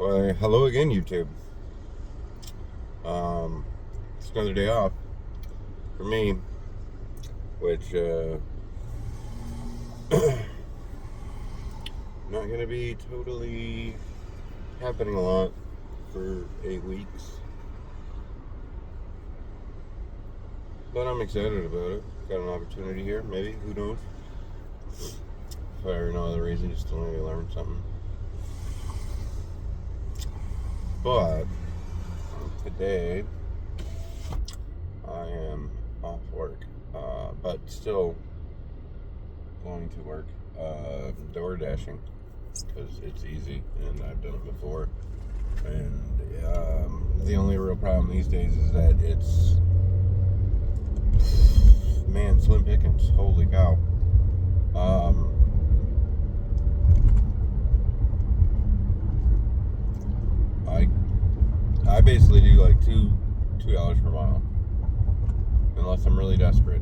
Why, hello again, YouTube. It's another day off for me, which not gonna be totally happening a lot for 8 weeks, but I'm excited about it. Got an opportunity here, maybe, who knows? For no other reason, just to maybe learn something. But today I am off work, but still going to work door dashing because it's easy and I've done it before. And the only real problem these days is that it's, man, slim pickings. Holy cow. I basically do like $2 per mile, unless I'm really desperate,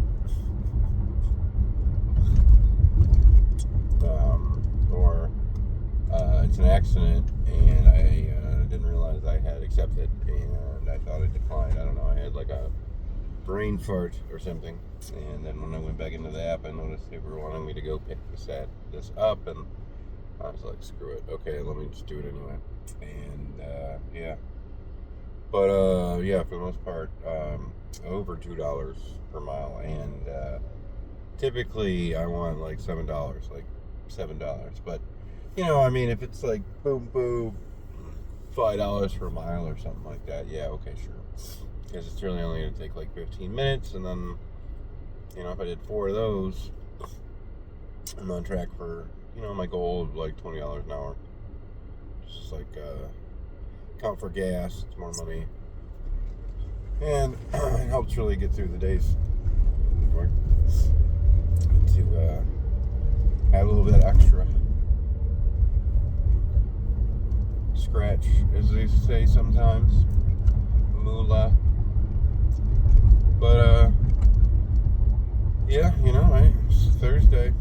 or it's an accident and I didn't realize I had accepted and I thought it declined. I don't know. I had like a brain fart or something, and then when I went back into the app, I noticed they were wanting me to go pick this up, and I was like, screw it. Okay, let me just do it anyway. And yeah. But yeah, for the most part, over $2 per mile, and typically I want like $7, like $7. But I mean, if it's like boom, $5 per mile or something like that, yeah, okay, sure. Because it's really only going to take like 15 minutes, and then if I did 4 of those, I'm on track for my goal of like $20 an hour. Just like count for gas, it's more money, and it helps really get through the days to have a little bit extra scratch, as they say sometimes, moolah. But yeah, it's Thursday.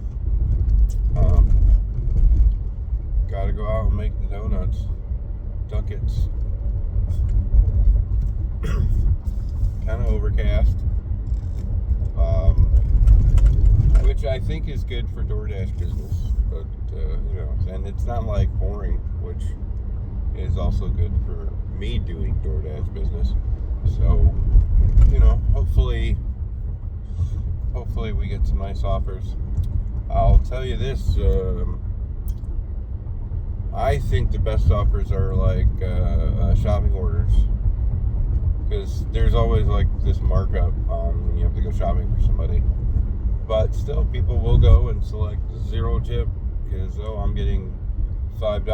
Gotta go out and make the donuts. Ducats. Kind of overcast, which I think is good for DoorDash business, but and it's not like pouring, which is also good for me doing DoorDash business. So hopefully we get some nice offers. I'll tell you this, I think the best offers are like shopping orders, because there's always like this markup on when you have to go shopping for somebody, but still people will go and select 0 tip because I'm getting $5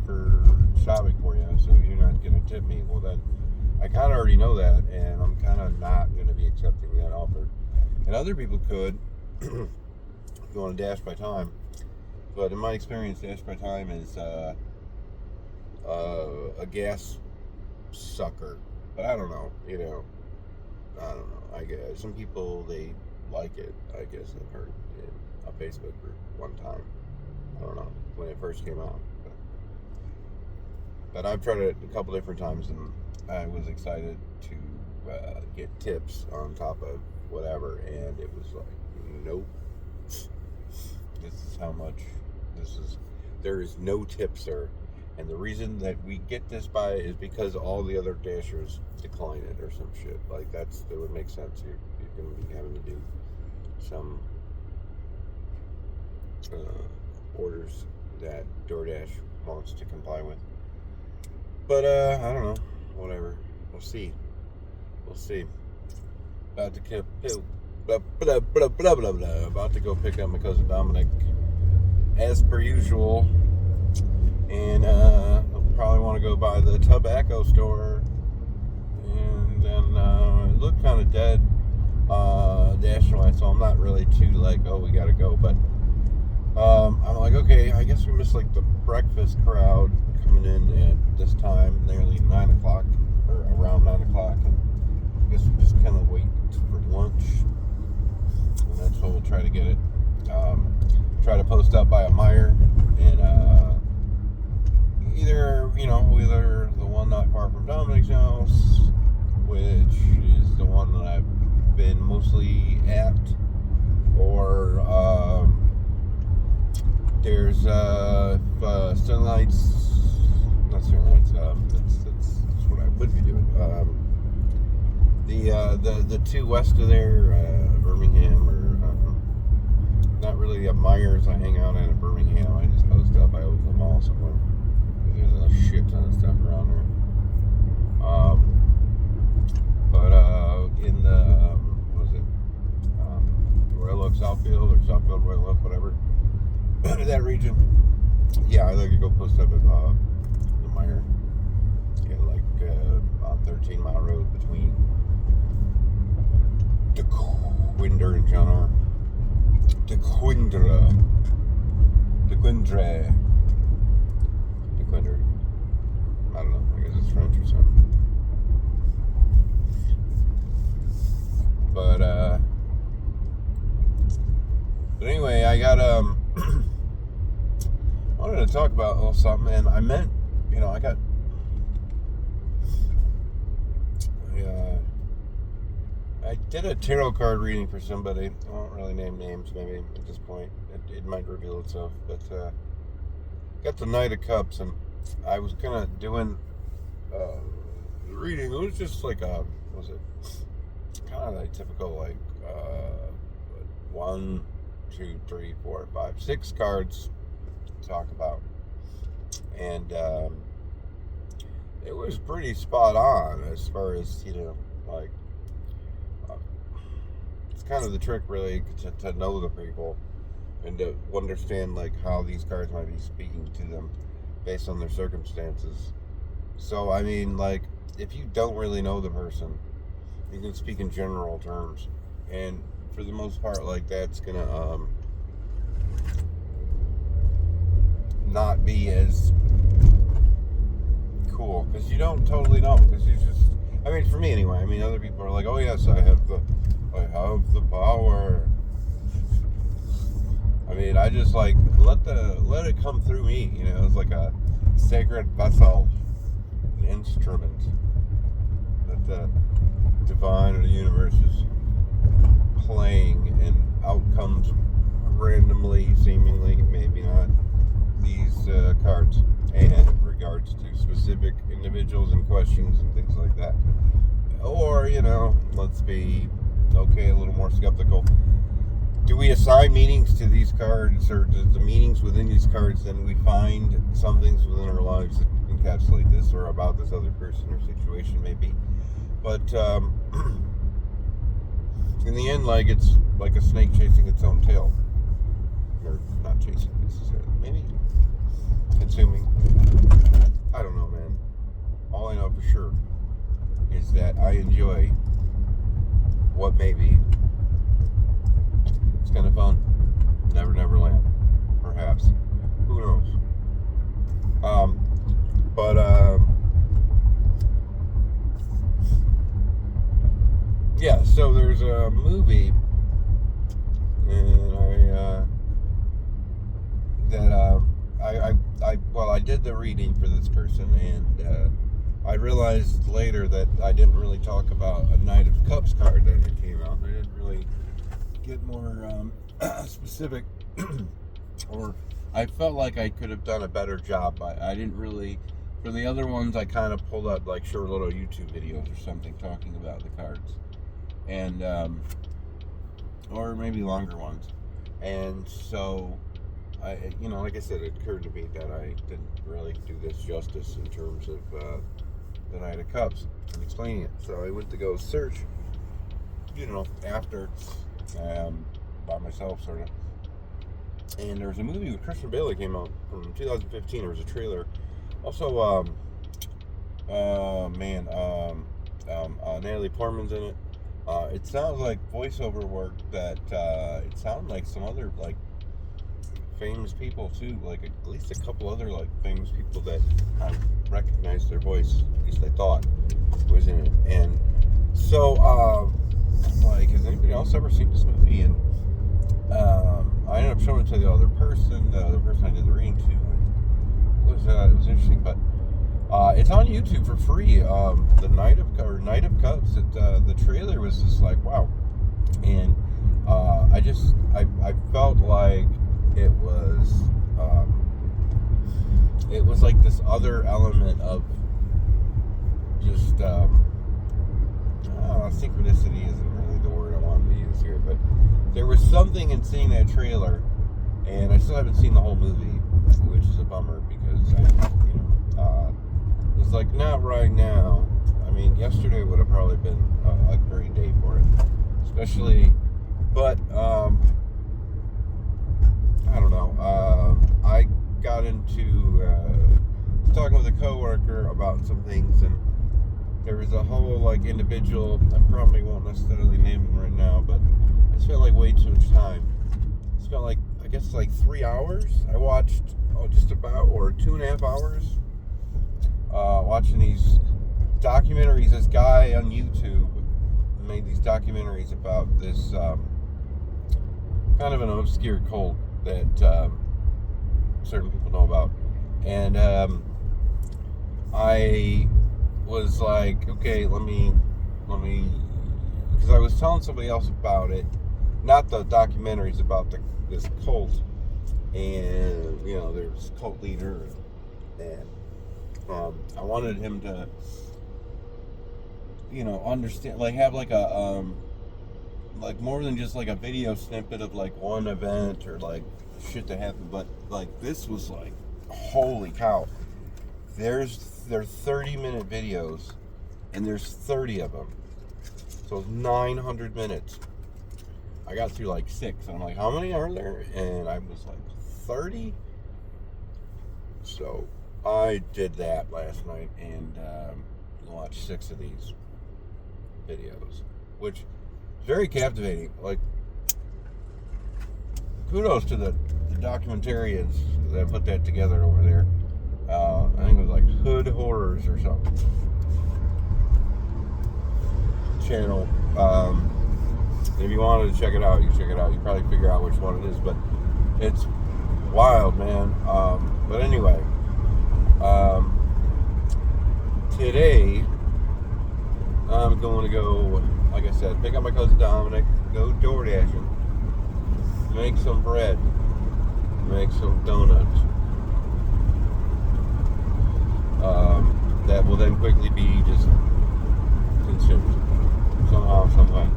for shopping for you, so you're not going to tip me. Well, then I kind of already know that, and I'm kind of not going to be accepting that offer. And other people could if you want to dash by time. But in my experience, dash by time is a gas sucker. But I don't know, I don't know. I guess some people, they like it. I guess I've heard in a Facebook group one time. I don't know, when it first came out. But I've tried it a couple different times, and I was excited to get tips on top of whatever, and it was like, nope. This is how much. There is no tip, sir. And the reason that we get this by is because all the other dashers decline it or some shit. Like that would make sense. You're going to be having to do some orders that DoorDash wants to comply with. But I don't know. Whatever. We'll see. About to About to go pick up my cousin Dominic, as per usual, and I'll probably want to go by the tobacco store, and then it looked kind of dead dashing, so I'm not really too like, oh, we gotta go, but I'm like, okay, I guess we missed like the breakfast crowd coming in at this time, nearly 9 o'clock, or around 9 o'clock, and I guess we'll just kind of wait for lunch, and that's when we'll try to get it. Try to post up by a Meijer, and either either the one not far from Dominic's house, which is the one that I've been mostly at, or there's Sunlights, not Sunlights, that's what I would be doing. The two west of there, Birmingham, or not really at Myers. I hang out at Birmingham. I just post up. I open the mall somewhere. There's a shit ton of stuff around there. But in the what is it? Royal Oak Southfield, or Southfield Royal Oak, whatever. That region. Yeah, I like to go post up at the Meyer. Yeah, like on 13 Mile Road between DeQuindre and John R. DeQuindre. I don't know. I guess it's French or something. But anyway, I got wanted to talk about a little something, and I meant, I got I did a tarot card reading for somebody. I won't really name names, maybe at this point. It might reveal itself, but got the Knight of Cups, and I was kind of doing the reading. It was just like kind of like typical, like 1, 2, 3, 4, 5, 6 cards to talk about, and it was pretty spot on as far as like. It's kind of the trick, really, to know the people and to understand like how these cards might be speaking to them based on their circumstances. So I mean, like, if you don't really know the person, you can speak in general terms, and for the most part, like, that's gonna not be as cool, because you don't totally know, because you just, I mean, for me anyway, I mean, other people are like, oh yes, I have the power. I mean, I just like let it come through me, it's like a sacred vessel, an instrument that the divine or the universe is playing, and out comes randomly, seemingly, maybe not, these cards, and in regards to specific individuals and questions and things like that. Or, let's be a little more skeptical. Do we assign meanings to these cards, or does the meanings within these cards, then we find some things within our lives that encapsulate this or about this other person or situation, maybe? But in the end, like, it's like a snake chasing its own tail. Or not chasing necessarily, maybe consuming. I don't know, man. All I know for sure is that I enjoy what may be. It's kind of fun. Never land, perhaps. Who knows? Yeah, so there's a movie, and I did the reading for this person, and I realized later that I didn't really talk about a Knight of Cups card that it came out. I didn't really get more specific, or I felt like I could have done a better job. I didn't really, for the other ones, I kind of pulled up like short little YouTube videos or something talking about the cards, and or maybe longer ones. And so like I said, it occurred to me that I didn't really do this justice in terms of the Knight of Cups and explaining it. So I went to go search, after by myself, sort of. And there was a movie with Christian Bale that came out from 2015. There was a trailer. Also, Natalie Portman's in it. It sounds like voiceover work that it sounded like some other like famous people too, like at least a couple other like famous people that I recognized their voice, at least I thought was in it. And so I'm like, has anybody else ever seen this movie? And I ended up showing it to the other person I did the reading to, and it was interesting. But It's on YouTube for free. The Night of Cups. The trailer was just like wow, and I felt like it was like this other element of just synchronicity isn't really the word I wanted to use here, but there was something in seeing that trailer, and I still haven't seen the whole movie, which is a bummer because it's like not right now. I mean, yesterday would have probably been a great day for it, especially, but I don't know. I got into talking with a coworker about some things, and there was a whole like individual. I probably won't necessarily name him right now, but I spent like way too much time. I spent like I guess like 3 hours. I watched just about or 2.5 hours watching these documentaries. This guy on YouTube made these documentaries about this kind of an obscure cult that certain people know about, and I was like, okay, let me, because I was telling somebody else about it, not the documentaries, about this cult, and there's a cult leader, and I wanted him to, understand, like have like a like more than just like a video snippet of like one event or like shit that happened, but like this was like, holy cow, they're 30-minute videos, and there's 30 of them, so it's 900 minutes. I got through like 6, and I'm like, how many are there? And I was like 30. So I did that last night and watched 6 of these videos, which is very captivating. Like, kudos to the documentarians that put that together over there. I think it was like Hood Horrors or something channel. If you wanted to check it out, you can check it out. You probably figure out which one it is, but it's wild, man. But anyway, today I'm going to go, like I said, pick up my cousin Dominic, go door dashing, make some bread, make some donuts. That will then quickly be just consumed somehow, sometime.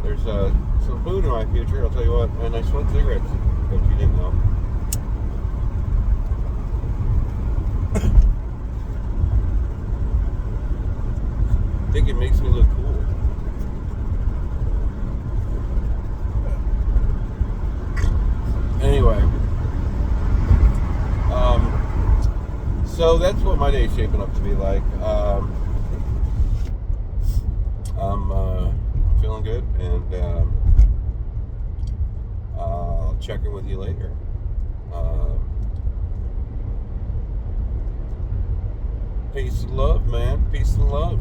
There's some food in my future, I'll tell you what, and I smoke cigarettes, if you didn't know. I think it makes me look cool. Anyway, so that's what my day's shaping up to be like. I'm feeling good, and I'll check in with you later. Peace and love, man. Peace and love.